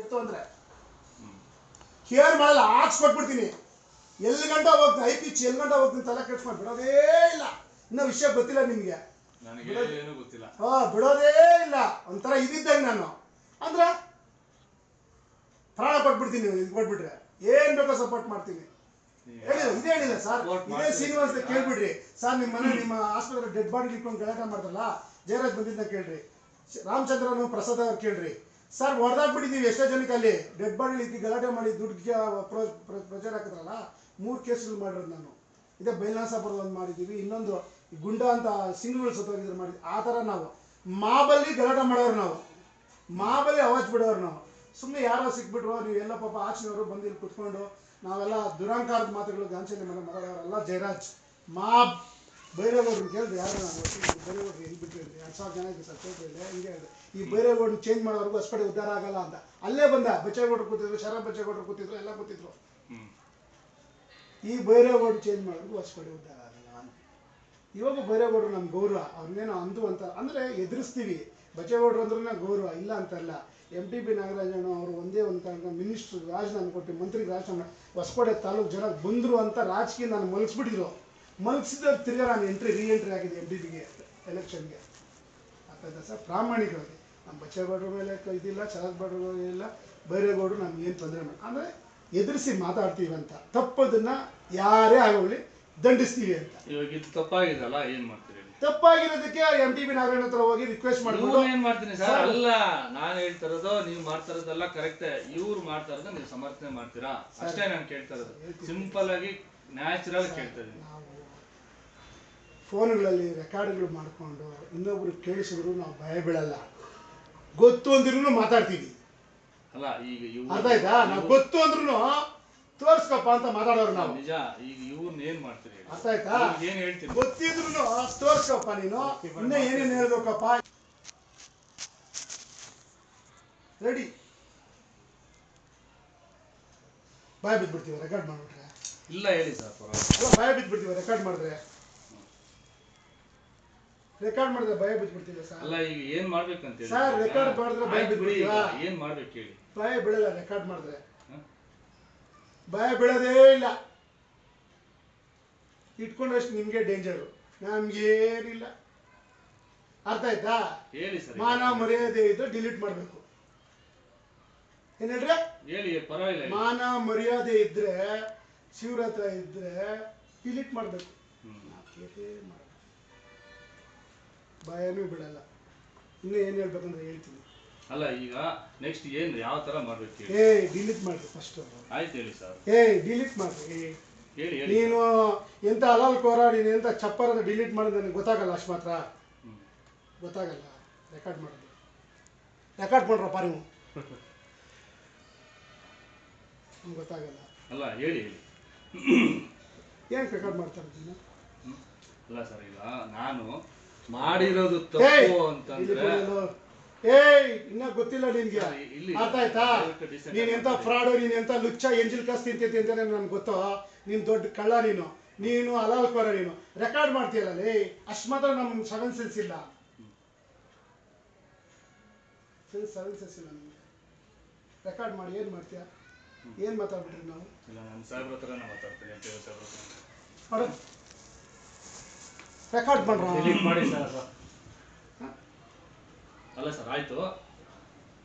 ಅಂದ್ರೆ ಕೇರ್ ಮಾಡಲ್ಲ, ಹಾಕ್ಸ್ಕೊಟ್ಬಿಡ್ತೀನಿ. ಎಲ್ಲಿ ಗಂಟ ಹೋಗ್ತೀನಿ, ಐ ಪಿಚ್ ಎಲ್ಲಿ ಗಂಟ ಹೋಗ್ತೀನಿ ತಲೆ ಕೆಡ್ಸ್ಕೊಂಡು ಬಿಡೋದೇ ಇಲ್ಲ. ಇನ್ನೂ ವಿಷಯ ಗೊತ್ತಿಲ್ಲ ನಿಮಗೆ, ಬಿಡೋದೇ ಇಲ್ಲ. ಒಂಥರ ಇದ್ದಿದ್ದಂಗೆ ನಾನು ಅಂದ್ರೆ ಪ್ರಾಣ ಕೊಟ್ಬಿಡ್ತೀನಿ. ಇದು ಕೊಟ್ಬಿಟ್ರೆ ಏನ್ ಬೇಕೋ ಸಪೋರ್ಟ್ ಮಾಡ್ತೀನಿ. ಹೇಳಿಲ್ಲ, ಇದೇ ಹೇಳಿಲ್ಲ ಸರ್, ಇದೇ ಶ್ರೀನಿವಾಸ್ ಕೇಳ್ಬಿಡ್ರಿ ಸರ್. ನಿಮ್ಮ ಮನೆ ನಿಮ್ಮ ಆಸ್ಪತ್ರೆ ಡೆಡ್ ಬಾಡಿ ಇಟ್ಕೊಂಡು ಗಲಾಟೆ ಮಾಡ್ತಾರಲ್ಲ, ಜಯರಾಜ್ ಬಂದಿದ್ದ ಕೇಳ್ರಿ, ರಾಮಚಂದ್ರನು ಪ್ರಸಾದ್ ಅವ್ರು ಕೇಳ್ರಿ ಸರ್. ಹೊಡೆದಾಕ್ಬಿಟ್ಟಿದ್ದೀವಿ ಎಷ್ಟೋ ಜನಕ್ಕೆ. ಅಲ್ಲಿ ಡೆಡ್ ಬಾಡಿ ಇಟ್ಟು ಗಲಾಟೆ ಮಾಡಿ ದುಡ್ಡಿಗೆ ಪ್ರಚಾರ ಹಾಕಿದ್ರಲ್ಲ, 3 ಕೇಸ್ಗಳು ಮಾಡಿರೋದು ನಾನು. ಇದೇ ಬೈಲಾಸಾಪುರದಲ್ಲಿ ಒಂದು ಮಾಡಿದ್ದೀವಿ, ಇನ್ನೊಂದು ಗುಂಡ ಅಂತ ಸಿಂಗ್ಗಳು ಸತ್ತೋಗಿದ್ರು ಮಾಡಿದ್ವಿ. ಆ ಥರ ನಾವು ಮಾಬಲ್ಲಿ ಗಲಾಟೆ ಮಾಡೋರು, ನಾವು ಮಾಬಲ್ಲಿ ಅವಾಜ್ ಬಿಡೋರು. ನಾವು ಸುಮ್ಮನೆ ಯಾರೋ ಸಿಕ್ಬಿಟ್ರು, ನೀವು ಎಲ್ಲ ಪಾಪ ಆಚಿನವರು ಬಂದು ಇಲ್ಲಿ ಕುತ್ಕೊಂಡು ನಾವೆಲ್ಲ ದುರಂಕಾರದ ಮಾತುಗಳು ಗಾಂಚಲಿ ಮೇಲೆ ಮಾತಾಡೋರೆಲ್ಲ ಜಯರಾಜ್ ಬೈರೇಗೌಡ್ರು ಕೇಳಿದ್ರೆ ಯಾರು ನಾನು ಬೈರೇಗೌಡ್ರು ಎಲ್ಲಿ ಬಿಟ್ಟು 2000 ಜನ ಇದೆ ಸರ್ ಕೇಳಿದ್ರೆ ಹಿಂಗೆ ಹೇಳಿದೆ, ಈ ಬೈರೇಗೌಡ್ರು ಚೇಂಜ್ ಮಾಡೋವರೆಗೂ ಹೊಸಪಡೆ ಉದ್ಧಾರ ಆಗಲ್ಲ ಅಂತ. ಅಲ್ಲೇ ಬಂದ ಬಚ್ಚೇಗೌಡರು ಕೂತಿದ್ರು, ಶರತ್ ಬಚ್ಚೇಗೌಡರು ಕೂತಿದ್ರು, ಎಲ್ಲ ಕೂತಿದ್ರು. ಈ ಬೈರೇಗೌಡರು ಚೇಂಜ್ ಮಾಡೋವರೆಗೂ ಹೊಸಪಡೆ ಉದ್ಧಾರ ಆಗಲ್ಲ ಅಂತ. ಇವಾಗ ಬೈರೇಗೌಡರು ನಮ್ಮ ಗೌರವ, ಅವ್ರನ್ನೇನೋ ಅಂದು ಅಂತ ಅಂದರೆ ಎದುರಿಸ್ತೀವಿ. ಬಚ್ಚೇಗೌಡರು ಅಂದ್ರೂ ಗೌರವ ಇಲ್ಲ ಅಂತಲ್ಲ. MTP ನಾಗರಾಜಣ್ಣ ಅವರು ಒಂದೇ ಒಂದು ಕಾರಣ ಮಿನಿಸ್ಟ್ರು ರಾಜೀನಾಮೆ ಕೊಟ್ಟು ಮಂತ್ರಿಗೆ ರಾಜೀನಾಮೆ, ಹೊಸಪಡೆ ತಾಲೂಕು ಜನ ಬಂದರು ಅಂತ ರಾಜಕೀಯ ನಾನು ಮಲಗಿಸ್ಬಿಟ್ಟಿದ್ರು. ಮಲಗಿಸಿದವ್ರು ತಿರ್ಗಾ ನಾನು ರೀ ಎಂಟ್ರಿ ಆಗಿದೆ MTPಗೆ ಎಲೆಕ್ಷನ್ಗೆ. ಆಗ್ತದೆ ಸರ್, ಪ್ರಾಮಾಣಿಕವಾಗಿ ನಮ್ಮ ಬಚ್ಚೇಗೌಡರ ಮೇಲೆ ಇದಿಲ್ಲ, ಶರತ್ ಬಡ್ರು ಇಲ್ಲ, ಬೈರೇಗೌಡರು ನಮ್ಗೆ ಏನು ತೊಂದರೆ ಮಾಡಿ ಅಂದರೆ ಎದುರಿಸಿ ಮಾತಾಡ್ತೀವಿ ಅಂತ. ತಪ್ಪದನ್ನು ಯಾರೇ ಆಗೋಗ್ಲಿ ದಂಡಿಸ್ತೀವಿ ಅಂತ. ಇವಾಗ ಇದು ತಪ್ಪಾಗಿದಲ್ಲ, ಏನು ಮಾಡ್ತೀರಿ? ತಪ್ಪಾಗಿರೋದಕ್ಕೆ MTP ನಾಗರಾಜ್ ಹತ್ರ ಹೋಗಿ ರಿಕ್ವೆಸ್ಟ್ ಮಾಡ್ಬಿಟ್ಟು ಏನ್ ಮಾಡ್ತೀನಿ ಸರ್? ಅಲ್ಲ, ನಾನು ಹೇಳ್ತಿರೋದು ನೀವು ಮಾಡ್ತಾ ಇರೋದೆಲ್ಲ ಕರೆಕ್ಟ್. ಇವ್ರು ಮಾಡ್ತಾ ಇರೋದು ನೀವು ಸಮರ್ಥನೆ ಮಾಡ್ತೀರಾ ಅಷ್ಟೇ ನಾನು ಕೇಳ್ತಾ ಇರೋದು. ಸಿಂಪಲ್ ಆಗಿ ನ್ಯಾಚುರಲ್ ಕೇಳ್ತಾ ಇದ್ದೀನಿ. ನಾವು ಫೋನ್ಗಳಲ್ಲಿ ರೆಕಾರ್ಡ್ಗಳು ಮಾಡಿಕೊಂಡು ಇನ್ನೊಬ್ರು ಕೇಳಿಸಿದ್ರು ನಾವು ಭಯ ಬೀಳಲ್ಲ. ಗೊತ್ತು ಅಂದ್ರೂ ಮಾತಾಡ್ತೀವಿ. ಅಲ್ಲ ಈಗ ಅರ್ಥ ಆಯ್ತಾ? ನಾವು ಗೊತ್ತು ಅಂದ್ರೂ ತೋರ್ಸ್ಕಪ್ಪ ಅಂತ ಮಾತಾಡೋರು ನಾವು. ನಿಜ. ಈಗ ಇವ್ರನ್ನ ಏನ್ ಮಾಡ್ತೀರಿ? ಅರ್ಥ ಆಯ್ತಾ? ಏನ್ ಹೇಳ್ತೀನಿ? ಗೊತ್ತಿದ್ರು ತೋರ್ಸ್ಕಪ್ಪ, ನೀನು ಇನ್ನೂ ಏನೇನು ಹೇಳ್ಬೇಕಪ್ಪ. ರೆಡಿ ಭಯ ಬಿದ್ಬಿಡ್ತೀವಿ ರೆಕಾರ್ಡ್ ಮಾಡ್ಬಿಟ್ರೆ. ಇಲ್ಲ ಹೇಳಿ ಸರ್. ಅಲ್ಲ, ಭಯ ಬಿದ್ಬಿಡ್ತೀವಿ ರೆಕಾರ್ಡ್ ಮಾಡಿದ್ರೆ ಭಯ ಬಿದ್ಬಿಡ್ತೀವಿ ಸರ್. ಅಲ್ಲ, ಈಗ ಏನ್ ಮಾಡ್ಬೇಕಂತ ಹೇಳಿ ಸರ್. ರೆಕಾರ್ಡ್ ಮಾಡಿದ್ರೆ ಭಯ ಬಿದ್ಬಿಡ್ತೀವ. ಏನ್ ಮಾಡ್ಬೇಕು ಹೇಳಿ? ಭಯ ಬೀಳಲ್ಲ ರೆಕಾರ್ಡ್ ಮಾಡಿದ್ರೆ, ಭಯ ಬೀಳೋದೇ ಇಲ್ಲ. ಇಟ್ಕೊಂಡಷ್ಟು ನಿಮ್ಗೆ ಡೇಂಜರು, ನಮ್ಗೇನಿಲ್ಲ. ಅರ್ಥ ಆಯ್ತಾ? ಹೇಳಿ ಸರ್. ಮಾನ ಮರ್ಯಾದೆ ಇದ್ರೆ ಡಿಲೀಟ್ ಮಾಡಬೇಕು. ಏನ್ ಹೇಳ್ರೆ? ಹೇಳಿ, ಪರವಾಗಿಲ್ಲ. ಮಾನ ಮರ್ಯಾದೆ ಇದ್ರೆ, ಶಿವರತ್ರ ಇದ್ರೆ ಡಿಲೀಟ್ ಮಾಡಬೇಕು. ಭಯನೂ ಬಿಡಲ್ಲ. ಇನ್ನೂ ಏನು ಹೇಳ್ಬೇಕಂದ್ರೆ ಹೇಳ್ತೀನಿ. ಅಲ್ಲ, ಈಗ ನೆಕ್ಸ್ಟ್ ಏನ್ ಯಾವ ತರ ಮಾಡ್ಬೇಕು? ಡಿಲೀಟ್ ಮಾಡ್ರಿ ಫಸ್ಟ್. ಆಯ್ತು ಹೇಳಿ ಸರ್. ಡಿಲೀಟ್ ಮಾಡ್ರಿ. ಹೇಳಿ. ನೀನು ಎಂತ ಅಲಾಲ್ ಕೋರ, ನೀನು ಎಂತ ಚಪ್ಪರ್ ಅಂತ ಡಿಲೀಟ್ ಮಾಡಿದ್ರೆ ನನಗೆ ಗೊತ್ತಾಗಲ್ಲ. ಅಷ್ಟು ಮಾತ್ರ ಗೊತ್ತಾಗಲ್ಲ. ರೆಕಾರ್ಡ್ ಮಾಡೋದು, ರೆಕಾರ್ಡ್ ಮಾಡ್ರಪ್ಪ ನೀವು, ನಮ್ಗೆ ಗೊತ್ತಾಗಲ್ಲ. ಅಲ್ಲ, ಹೇಳಿ. ಏನು ರೆಕಾರ್ಡ್ ಮಾಡ್ತಾರೆ ನೀನು? ಅಲ್ಲ ಸರ್, ಈಗ ನಾನು ಮಾಡಿರೋದು ತಪ್ಪು ಅಂತಂದ್ರೆ ಇನ್ನ ಗೊತ್ತಿಲ್ಲ ನಿನ್ಗೆ. ಅರ್ಥ ಆಯ್ತಾ? ನೀನ್ ಎಂತ ಫ್ರಾಡು, ನೀನ್ ಎಂತ ಲುಚ್ಚ, ಎಂಜಿಲ್ ಕಾಸ್ ತಿಂತೈತಿ ಅಂತ ನನ್ಗೆ ಗೊತ್ತೋ. ನೀನ್ ದೊಡ್ಡ ಕಳ್ಳ, ನೀನು ಅಲಾಲ್ಕೋರ. ನೀನು ರೆಕಾರ್ಡ್ ಮಾಡ್ತೀಯಲ್ಲ, ಅಷ್ಟು ಮಾತ್ರ ನಮ್ 7 ಸೆನ್ಸ್ ಇಲ್ಲ. 7 ಸೆನ್ಸ್ ಇಲ್ಲ ನಿಮ್ಗೆ. ರೆಕಾರ್ಡ್ ಮಾಡಿ ಏನ್ ಮಾಡ್ತೀಯ? ಏನ್ ಮಾತಾಡ್ಬಿಟ್ರಿ ನಾವು? ರೆಕಾರ್ಡ್ ಮಾಡಿ ಸರ್. ಅಲ್ಲ ಸರ್, ಆಯ್ತು.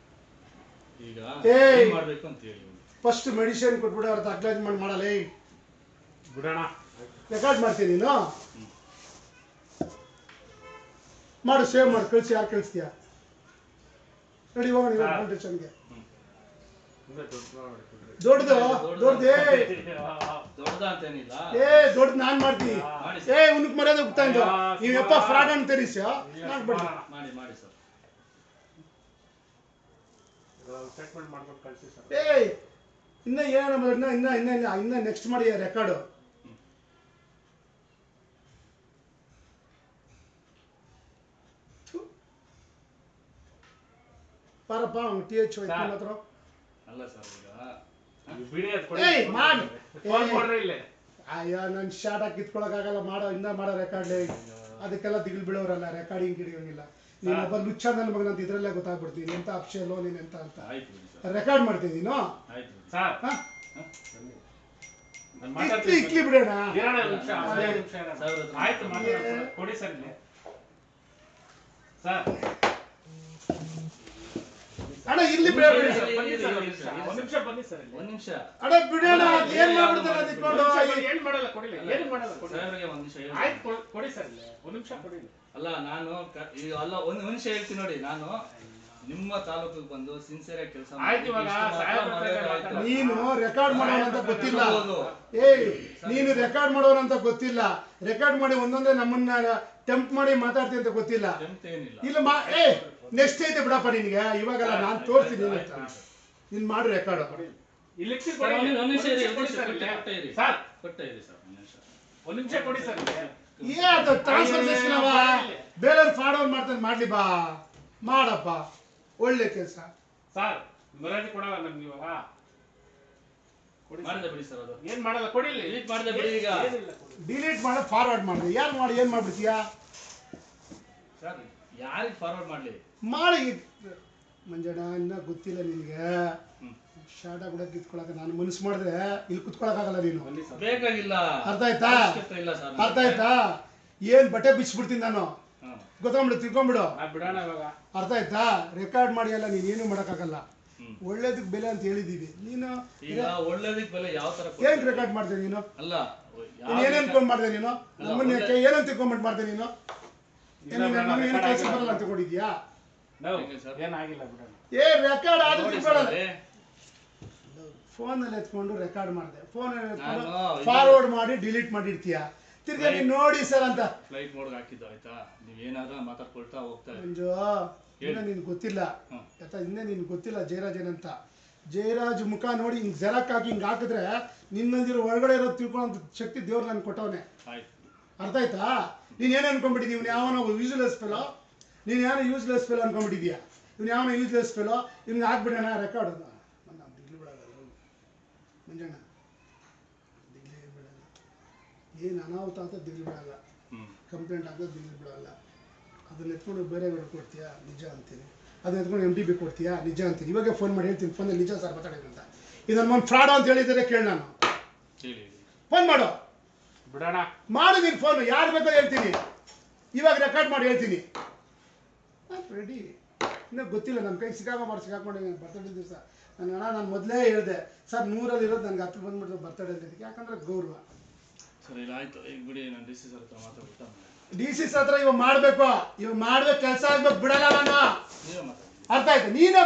ಈಗ ಏನ್ ಮಾಡ್ಬೇಕು ಅಂತ ಹೇಳಿ. ಫಸ್ಟ್ ಮೆಡಿಸಿನ್ ಕೊಟ್ಬಿಡ, ಅವ್ರದ್ದು ಅಡ್ವರ್ಟೈಸ್ಮೆಂಟ್ ಮಾಡಲ್ಲ. ಬಿಡೋಣ, ರೆಕಾರ್ಡ್ ಮಾಡ್ತೀನಿ. ನೀನು ಮಾಡು, ಸೇವ್ ಮಾಡಿ ಕಳಿಸಿ. ಯಾರು ಕಳಿಸ್ತೀಯ? ರೆಡಿ, ಹೋಗೋಣ ಕಾಂಪಿಟೇಷನ್ಗೆ. ದೊಡ್ಡದು ದೊಡ್ಡದು ನಾನ್ ಮಾಡ್ತೀನಿ. ಉನಕ್ ಮರ್ಯಾದೆ ಹೋಗ್ತಾ ಇದ್ದು ನೀವಪ್ಪ ಫ್ರಾಡ್ ಅಂತ ತಿಳಿಸ ಮಾಡಿ ಸರ್. ಇನ್ನ ಏನ ಇನ್ನ ನೆಕ್ಸ್ಟ್ ಮಾಡಿ ರೆಕಾರ್ಡು. ಪಾರಪ್ಪ TH ಮಾತ್ರ. ಅಲ್ಲ ಸರ್, ಅಯ್ಯೋ ನನ್ ಶಾರ್ಟ್ ಹಾಕಿ ಕಿತ್ಕೊಳಕ್ಕಾಗಲ್ಲ. ಮಾಡೋ ರೆಕಾರ್ಡ್. ಅದಕ್ಕೆಲ್ಲ ದಿಗಿಲ್ ಬೀಳೋರಲ್ಲ, ರೆಕಾರ್ಡಿಂಗ್ ಗಿಡಿಯೋಂಗಿಲ್ಲ. ನೀನೊಬ್ಬ ಲುಚ್ಚ ನನ್ನ ಮಗನಂತ ಇದ್ರಲ್ಲೇ ಗೊತ್ತಾಗ್ಬಿಡ್ತೀನಿ ಎಂತ ಅಪ್ಷಲ್ಲೋ ನೀನು ಎಂತ ಅಂತ ಆಯ್ತು ಬಿಡಿ ಸರ್, ರೆಕಾರ್ಡ್ ಮಾಡ್ತೀನಿ ನೀನು ಆಯ್ತು ಬಿಡಿ. ಸರ್ ಹಾ? ನಾನು ಇಕ್ಲಿ ಮಾತಾಡ್ತೀನಿ ಇಕ್ಲಿ ಬಿಡೋಣ ಇರೋಣ ಒಂದ್ ನಿಮಿಷ, ಒಂದೇ ನಿಮಿಷ ಇರೋಣ. ಸಾವಿರ ಹತ್ರ ಆಯ್ತು ಮಾತಾಡೋಣ ಸರ್. ಕೊಡಿ ಸರ್ ಇಲ್ಲಿ ಸರ್. ಅಣ್ಣ ಇಲ್ಲಿ ಬೇಡ ಸರ್, ಬನ್ನಿ ಸರ್, ಒಂದ್ ನಿಮಿಷ ಬನ್ನಿ ಸರ್ ಇಲ್ಲಿ. ಒಂದ್ ನಿಮಿಷ ಅಣ್ಣ ಬಿಡೋಣ ಏನ್ ಮಾಡ್ಬಿಡ್ತಾರೆ ನಿಂತ್ಕೊಂಡು ಏನ್ ಮಾಡಲ್ಲ ಕೊಡಿಲ್ಲ, ಏನು ಮಾಡಲ್ಲ ಕೊಡಿ. ಸಾಹೇಬ್ರಿಗೆ ಒಂದ್ ನಿಮಿಷ ಹೇಳಿ. ಆಯ್ತು ಕೊಡಿ ಸರ್ ಇಲ್ಲಿ ಒಂದ್ ನಿಮಿಷ ಕೊಡಿ ಇಲ್ಲಿ. ಅಲ್ಲ ನಾನು ಈಗ ಅಲ್ಲ ಒಂದ್ ನಿಮಿಷ ಹೇಳ್ತೀನಿ ನೋಡಿ. ನಾನು ನಿಮ್ಮ ತಾಲೂಕಿಗೆ ಬಂದು ಸಿನ್ಸಿಯರ್ ಆಗಿ ಕೆಲಸ ಆಯ್ತು, ಇವಾಗ ಸಾಹೇಬ್ರ ನೀನು ರೆಕಾರ್ಡ್ ಮಾಡೋಣ ಅಂತ ಗೊತ್ತಿಲ್ಲ ಏಯ್ ನೀನು ರೆಕಾರ್ಡ್ ಮಾಡೋಣ ಅಂತ ಗೊತ್ತಿಲ್ಲ. ರೆಕಾರ್ಡ್ ಮಾಡಿ ಒಂದೊಂದೇ ನಮ್ಮನ್ನ ಟೆಂಪ್ ಮಾಡಿ ಮಾತಾಡ್ತೀನಿ ಅಂತ ಗೊತ್ತಿಲ್ಲ. ಏನಿಲ್ಲ. ಇಲ್ಲ ಏ ನೆಕ್ಸ್ಟ್ ಐತೆ ಬಿಡಪ್ಪ ನಿನಗೆ ಇವಾಗಲ್ಲ ನಾನು ತೋರಿಸ್ತೀನಿ ನೀನ್ ಮಾಡಿ ರೆಕಾರ್ಡ್ ಇಲ್ಲಿ ಸರ್, ಒಂದ್ ನಿಮಿಷ ಇರಿ, ಒಂದ್ ನಿಮಿಷ ಸರ್ ಕೊಟ್ಟೆ ಇರಿ. ಸರ್ ಕೊಟ್ಟೆ ಇರಿ ಸರ್, ಒಂದ್ ನಿಮಿಷ. ಒಂದ್ ನಿಮಿಷ ಕೊಡಿ ಸರ್ ಇಲ್ಲಿ. ಏ ಅದು ಟ್ರಾನ್ಸ್ಫರ್ಮೇಷನ್ ಅವ ಬೇರೆಯವ್ರು ಫಾರ್ವರ್ಡ್ ಮಾಡ್ತಾನೆ ಮಾಡ್ಲಿ ಬಾ ಮಾಡಪ್ಪ ಒಳ್ಳೆ ಕೆಲಸ. ಸರ್ ಮರ್ಯಾದೆ ಕೊಡಲ್ಲ ನಮ್ಗೆ ಇವಾಗ. ಕೊಡಿ ಸರ್. ಮಾಡಿದೆ ಬಿಡಿ ಸರ್, ಅದು ಏನ್ ಮಾಡಲ್ಲ ಕೊಡಿ ಇಲ್ಲಿ. ಡಿಲೀಟ್ ಮಾಡಿದೆ ಬಿಡಿ ಈಗ. ಏನಿಲ್ಲ ಕೊಡಿ. ಡಿಲೀಟ್ ಮಾಡಿ ಫಾರ್ವರ್ಡ್ ಮಾಡಿದೆ ಯಾರು ಮಾಡಿ ಏನ್ ಮಾಡ್ಬಿಡ್ತೀಯಾ ಸರ್ ಯಾರಿಗೆ ಫಾರ್ವರ್ಡ್ ಮಾಡ್ಲಿ? ಮಾಡಿ ಮಂಜಣ್ಣ ಇನ್ನ ಗೊತ್ತಿಲ್ಲ ನಿನಗೆ ಹ್ಮ್. ಶಾಟ ಕೂಡ ಕಿತ್ಕೊಳಕ ನಾನು ಮನಸ್ಸು ಮಾಡಿದ್ರೆ ಇಲ್ಲಿ ಕುತ್ಕೊಳಕಾಗಲ್ಲ ನೀನು. ಬನ್ನಿ ಸರ್. ಬೇಕಾಗಿಲ್ಲ, ಅರ್ಥ ಆಯ್ತಾ ಅವಶ್ಯಕತೆ ಇಲ್ಲ ಸರ್. ಅರ್ಥ ಆಯ್ತಾ ಏನ್ ಬಟ್ಟೆ ಬಿಚ್ಚಿಬಿಡ್ತೀನಿ ನಾನು ಹ್ಮ್. ಗೊತ್ತಾಗ್ಬಿಡು ತಿಳ್ಕೊಂಬಿಡು. ಬಿಡೋಣ ಇವಾಗ. ಅರ್ಥ ಆಯ್ತಾ ರೆಕಾರ್ಡ್ ಮಾಡಿ ಅಲ್ಲ ನೀನು ಏನು ಮಾಡೋಕ್ಕಾಗಲ್ಲ. ಹ್ಮ್. ಒಳ್ಳೇದಕ್ಕೆ ಬೆಲೆ ಅಂತ ಹೇಳಿದೀವಿ ನೀನು ಈಗ ಒಳ್ಳೇದಕ್ ಬೆಲೆ ಯಾವ ತರ ಏನ್ ಕೊಡ್ತೀರಿ? ರೆಕಾರ್ಡ್ ಮಾಡ್ದೆ ನೀನು ಅಲ್ಲ ನೀನ್ ಏನೇನ್ ಅನ್ಕೊಂಡ್ ಮಾಡ್ದೆ ನೀನು ನಮ್ಮನ್ನ ಏನಂತ ತಿಳ್ಕೊಂಬಿಟ್ಟು ಮಾಡ್ದೆ ನೀನು ಏನು ಕೆಲಸ ಬರಲ್ಲ ಅಂತ ತಗೊಂಡಿದ್ಯಾ ನಾವು ಹೇಗೆ ಸರ್? ಏನಾಗಿಲ್ಲ ಬಿಡೋಣ. ಏ ರೆಕಾರ್ಡ್ ಆದ್ರೂ ನೋಡಿ ತಿಳ್ಕೊಳ್ಳಲ್ಲ ಸರ್, ಫೋನಲ್ಲಿ ಎತ್ಕೊಂಡು ರೆಕಾರ್ಡ್ ಮಾಡಿದೆ ಫೋನಲ್ಲಿ ಎತ್ಕೊಂಡು ನಾನು ಫಾರ್ವರ್ಡ್ ಮಾಡಿ ಡಿಲೀಟ್ ಮಾಡಿರ್ತೀಯ ತಿರ್ಗಾ ನೀನ್ ನೋಡಿ ಸರ್ ಅಂತ ಫ್ಲೈಟ್ ಮೋಡ್ಗೆ ಹಾಕಿದ್ದು ಆಯ್ತಾ? ನೀವ್ ಏನಾದ್ರೂ ಮಾತಾಡ್ಕೊಳ್ತಾ ಹೋಗ್ತಾ ಇರಿ. ಮಂಜು ಇನ್ನ ನಿನ್ ಗೊತ್ತಿಲ್ಲ ಹ್ಮ್. ಯಾತ ಇನ್ನೇ ನಿನ್ ಗೊತ್ತಿಲ್ಲ ಜಯರಾಜ್ ಏನಂತ. ಜಯರಾಜ್ ಮುಖ ನೋಡಿ ಹಿಂಗ್ ಜೆರಾಕ್ ಹಾಕಿ ಹಿಂಗ್ ಹಾಕಿದ್ರೆ ನಿನ್ನಂದಿರೋ ಒಳಗಡೆ ಇರೋದು ತಿಳ್ಕೊಳ್ಳೋ ಶಕ್ತಿ ದೇವ್ರು ನನ್ಗೆ ಕೊಟ್ಟವನೆ. ಆಯ್ತು. ಅರ್ಥ ಆಯ್ತಾ? ನೀನ್ ಏನ್ ಅನ್ಕೊಂಡ್ಬಿಟ್ಟಿದ್ಯ ಇವ್ನು ಯಾವನೋ ಯೂಸ್ಲೆಸ್ ಫೆಲೋ ನೀನ್ ಯಾರೋ ಯೂಸ್ಲೆಸ್ ಫೆಲೋ ಅನ್ಕೊಂಡ್ಬಿಟ್ಟಿದ್ಯಾ ಇವ್ನು ಯಾವನೋ ಯೂಸ್ಲೆಸ್ ಫೆಲೋ ಇವ್ನಿಗೆ ಹಾಕ್ಬಿಡೋಣ ರೆಕಾರ್ಡ್ ದಿಗ್ಲಿ ಬಿಡಲ್ಲ ಮಂಜಣ್ಣ ದಿಗ್ಲಿ ಬಿಡಲ್ಲ ಏನು ಅನಾಹುತ ಅಂತ ದಿಗ್ಲಿ ಬಿಡಲ್ಲ ಹ್ಮ್. ಕಂಪ್ಲೇಂಟ್ ಆಗೋದು ದಿಗ್ಲಿ ಬಿಡಲ್ಲ. ಅದನ್ನ ಎತ್ಕೊಂಡು ಬೇರೆ ಕೊಡ್ತೀಯಾ ನಿಜ ಅಂತೀನಿ. ಅದನ್ನ ಎತ್ಕೊಂಡು MTB ಕೊಡ್ತೀಯಾ ನಿಜ ಅಂತೀನಿ. ಇವಾಗ ಫೋನ್ ಮಾಡಿ ಹೇಳ್ತೀನಿ ಫೋನಲ್ಲಿ ನಿಜ ಸರ್ ಮಾತಾಡಿದ್ರು ಅಂತ. ಇದು ನನ್ನ ಫ್ರಾಡ್ ಅಂತ ಹೇಳಿದರೆ ಕೇಳಿ ನಾನು ಹೇಳಿ. ಫೋನ್ ಮಾಡು ಬಿಡೋಣ. ಮಾಡು ನೀನು ಫೋನ್ ಯಾರು ಬೇಕೋ ಹೇಳ್ತೀನಿ ಇವಾಗ ರೆಕಾರ್ಡ್ ಮಾಡಿ ಹೇಳ್ತೀನಿ ರೆಡಿ. ಇನ್ನೂ ಗೊತ್ತಿಲ್ಲ ನನ್ನ ಕೈ ಸಿಕ್ಕಾಕೊಂಡು ಬರ್ತಡೇ ದಿವಸ ನನ್ನ ಅಣ್ಣ ನಾನು ಮೊದಲೇ ಹೇಳಿದೆ ಸರ್ 100ರಲ್ಲಿ ಇರೋದು ನನಗೆ 10 ಬಂದ್ಬಿಟ್ಟು ಬರ್ತಡೇ ಅಂತ ಯಾಕಂದ್ರೆ ಗೌರವ. ಸರಿ ಇಲ್ಲ ಆಯ್ತು ಈಗ ಬಿಡಿ, ನಾನು DC ಸರ್ ಹತ್ರ ಮಾತಾಡ್ಬಿಟ್ಟು DC ಹತ್ರ ಇವಾಗ ಮಾಡ್ಬೇಕು ಕೆಲಸ ಆಗ್ಬೇಕು ಬಿಡಲ್ಲ ನಾನು. ನೀವೇ ಮಾತಾಡಿ. ಅರ್ಥ ಆಯ್ತು? ನೀನೇ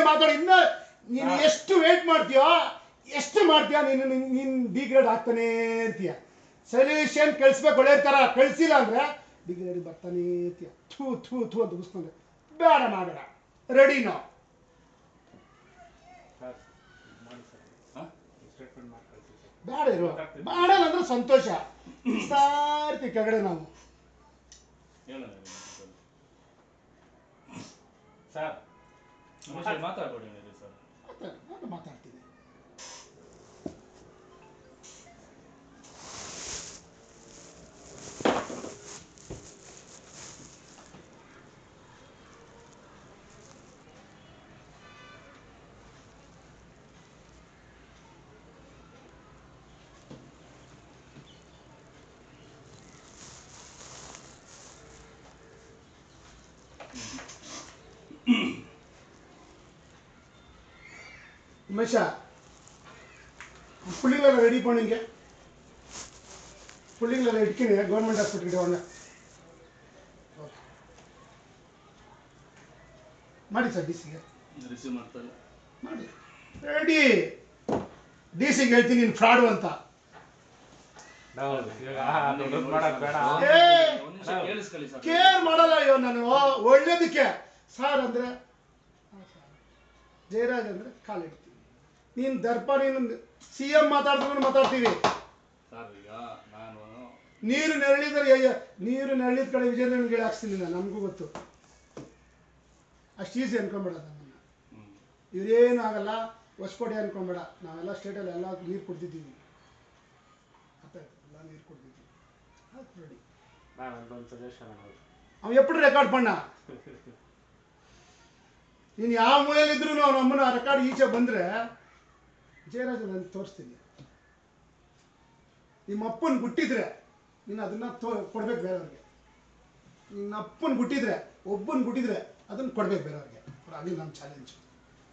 ಮಾತಾಡ ಇನ್ನ ನೀನು ಎಷ್ಟು ವೇಟ್ ಮಾಡ್ತೀಯೋ ಎಷ್ಟು ಮಾಡ್ತೀಯ ನೀನು ಡಿಗ್ರೇಡ್ ಆಗ್ತಾನೇ ಇರ್ತೀಯ. ಸೊಲ್ಯೂಷನ್ ಕಳಿಸ್ಬೇಕು ಒಳ್ಳೆ ಥರ ಕಳಿಸಿಲ್ಲ ಅಂದರೆ ಡಿಗ್ರೇಡ್ ಬರ್ತಾನೇ ಇರ್ತೀಯ. ಥೂ ಥೂ ಥೂ ಅಂತ ಮುಗಿಸ್ಕೊಂಡೆ ಬೇಡ ಮಾಡಬೇಡ ರೆಡಿ ನಾವು ಸರ್ ಮಾಡಿ ಸರ್. ಹಾಂ ಸ್ಟೇಟ್ಮೆಂಟ್ ಮಾಡಿ ಕಳಿಸಿ ಸರ್. ಬೇಡ ಇರುವ ಮಾಡಲ್ಲ ಅಂದ್ರೆ ಸಂತೋಷ ಇರ್ತೀವಿ ಕೆಳಗಡೆ ನಾವು. ಹೇಳೋಣ ಸರ್ ಮಾತಾಡ್ಬೇಡಿ ಸರ್. ನಾನು ಮಾತಾಡ್ತೀನಿ. உமேஷா புள்ளிங்களை ரெடி பண்ணுங்க புள்ளிங்களை எடுக்கணும் கவர்மெண்ட் ஹாஸ்பிட்டல் வாங்க ಮಾಡಿ ಸರ್ ಡಿಸಿಗೆ ರಿಸೀವ್ ಮಾಡ್ತಾರೆ ಮಾಡಿ ರೆಡಿ ಡಿಸಿಗೆ ಹೇಳ್ತೀನಿ ನೀನು ಫ್ರಾಡು ಅಂತ ಕೇರ್ ಮಾಡಲ್ಲ ಅಯ್ಯೋ ನಾನು ಒಳ್ಳೇದಕ್ಕೆ ಸರ್ ಅಂದ್ರೆ ಜಯರಾಜ್ ಅಂದ್ರೆ ಕಾಲಿಡ್ತೀವಿ ನೀನು ದರ್ಪ ನೀನು CM ಮಾತಾಡ್ತೀವಿ ಸರ್. ಈಗ ನಾನು ನೀರು ನೆರಳಿದ ಕಡೆ ವಿಜಯೇಂದ್ರನ ಗಿಡ ಹಾಕ್ಸ್ತೀನಿ ನಾನು ನಮಗೂ ಗೊತ್ತು ಅಷ್ಟು ಈಸಿ ಅನ್ಕೊಂಬೇಡ ನಮ್ಮನ್ನು ಇವ್ರೇನು ಆಗಲ್ಲ ಹೊಸಕೋಟೆ ಅನ್ಕೊಂಬೇಡ ನಾವೆಲ್ಲ ಸ್ಟೇಟಲ್ಲಿ ಎಲ್ಲ ನೀರು ಕೊಡ್ತಿದ್ದೀವಿ ಎಲ್ಲ ನೀರು ಕೊಡ್ತಿದ್ದೀವಿ ಆಯ್ತು ರೆಡಿ. ನಾನು ಒಂದು ಸಜೆಷನ್ ಅವನು ಎಪ್ಪಡಿ ರೆಕಾರ್ಡ್ ಪಣ್ಣ ನೀನು ಯಾವ ಮೂಲೆಯಲ್ಲಿದ್ರೂ ಅವನ ಅಮ್ಮನ ರೆಕಾರ್ಡ್ ಈಚೆ ಬಂದರೆ ಜಯರಾಜ ನಾನು ತೋರಿಸ್ತೀನಿ. ನಿಮ್ಮ ಅಪ್ಪನ ಗುಟ್ಟಿದ್ರೆ ನೀನು ಅದನ್ನು ಕೊಡ್ಬೇಕು ಬೇರೆಯವ್ರಿಗೆ. ನಿನ್ನ ಅಪ್ಪನ ಗುಟ್ಟಿದ್ರೆ ಒಬ್ಬನ ಗುಟ್ಟಿದ್ರೆ ಅದನ್ನು ಕೊಡ್ಬೇಕು ಬೇರೆಯವ್ರಿಗೆ. ಅಲ್ಲಿ ನಮ್ಮ ಚಾಲೆಂಜ್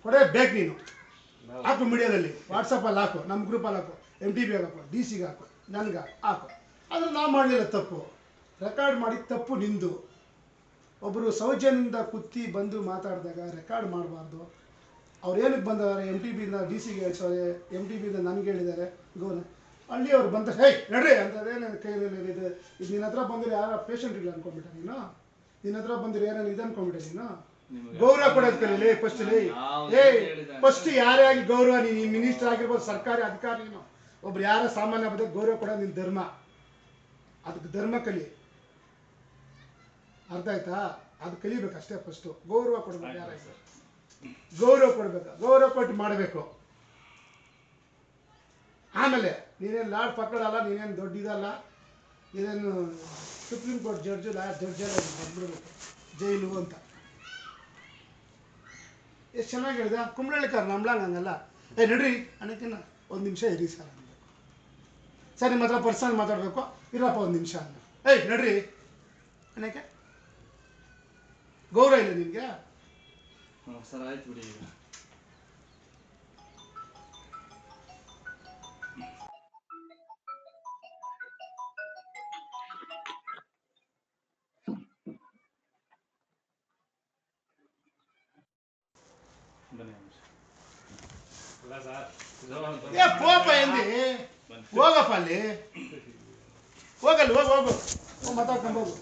ಕೊಡಬೇಕು. ನೀನು ಹಾಕು ಮೀಡಿಯಾದಲ್ಲಿ, ವಾಟ್ಸಪ್ಪಲ್ಲಿ ಹಾಕು, ನಮ್ಮ ಗ್ರೂಪಲ್ಲಿ ಹಾಕು, MTB ಹಾಕು, DC ಹಾಕು, ನನಗೆ ಹಾಕು. ಆದರೆ ನಾವು ಮಾಡಲಿಲ್ಲ ತಪ್ಪು, ರೆಕಾರ್ಡ್ ಮಾಡಿದ ತಪ್ಪು ನಿಂದು. ಒಬ್ಬರು ಸೌಜನ್ಯದಿಂದ ಕುತ್ತಿ ಬಂದು ಮಾತಾಡಿದಾಗ ರೆಕಾರ್ಡ್ ಮಾಡಬಾರ್ದು. ಅವ್ರು ಏನಕ್ಕೆ ಬಂದವರು MTBಯಿಂದ DC-ಗೆ ಹೇಳ್ಸೋರೆ, MTBಯಿಂದ ನನಗೆ ಹೇಳಿದ್ದಾರೆ. ಅಲ್ಲಿ ಅವ್ರು ಬಂದ ಹೇ ನಡ್ರಿ ಅಂತದೇನು ಕೈಯಲ್ಲಿ ಇದು ನಿನ್ನ ಹತ್ರ ಬಂದರೆ ಯಾರ ಪೇಷಂಟ್ ಇಲ್ಲ ಅನ್ಕೊಂಡ್ಬಿಟ್ಟ ನೀನು. ನಿನ್ನ ಹತ್ರ ಬಂದರೆ ಏನೇನು ಇದು ಅನ್ಕೊಂಡ್ಬಿಟ್ಟೆ ನೀನು. ಗೌರವ ಕೊಡೋದು ಕಲೀಲಿ ಫಸ್ಟಲ್ಲಿ. ಫಸ್ಟ್ ಯಾರೇ ಆಗಿ ಗೌರವ, ನೀನು ಮಿನಿಸ್ಟರ್ ಆಗಿರ್ಬೋದು, ಸರ್ಕಾರಿ ಅಧಿಕಾರಿ, ನೀನು ಒಬ್ರು ಯಾರ ಸಾಮಾನ್ಯ ಬದಕ್ಕೆ ಗೌರವ ಕೊಡೋದು ನಿನ್ನ ಧರ್ಮ. ಅದಕ್ಕೆ ಧರ್ಮ ಕಲಿ, ಅರ್ಥ ಆಯ್ತಾ? ಅದು ಕಲಿಬೇಕಷ್ಟೇ. ಫಸ್ಟು ಗೌರವ ಕೊಡ್ಬೇಕು, ಯಾರ ಗೌರವ ಕೊಡ್ಬೇಕು, ಗೌರವ ಕೊಟ್ಟು ಮಾಡಬೇಕು. ಆಮೇಲೆ ನೀನೇನು ಲಾಡ್ ಪಕ್ಕಡಲ್ಲ, ನೀನೇನು ದೊಡ್ಡ ಇದಲ್ಲ, ನೀನೇನು ಸುಪ್ರೀಂ ಕೋರ್ಟ್ ಜಡ್ಜು ಜಡ್ಜೆಲ್ಲ ಬಂದ್ಬಿಡ್ಬೇಕು ಜೈಲು ಅಂತ. ಎಷ್ಟು ಚೆನ್ನಾಗಿ ಹೇಳಿದೆ ಕುಂಬಳಳ್ಳಿಕಾರ ನಂಬ್ಲಂಗೆ ಹಂಗಲ್ಲ. ನಡ್ರಿ ಅನ್ನೋಕ್ಕಿನ್ನ ಒಂದು ನಿಮಿಷ ಇರಿ ಸರ್ ಅಂದೆ. ಸರ್ ನಿಮ್ಮ ಹತ್ರ ಪರ್ಸನಲ್ ಮಾತಾಡಬೇಕು, ಇರಪ್ಪ ಒಂದು ನಿಮಿಷ ಅಂದ. ನಡ್ರಿ ಅನ್ನೋಕ್ಕೆ ಗೌರವ ಇಲ್ಲ ನಿನಗೆ? ಸರ್ ಆಯ್ತು ಬಿಡಿ. ಈಗ ಅಲ್ಲ ಸರ್, ಪೋಪ ಎಂದಿ ಹೋಗಪ್ಪ ಅಲ್ಲಿ ಹೋಗಲ್ಲ, ಹೋಗು ಮಾತಾಡ್ಕೊಂಡು ಹೋಗು.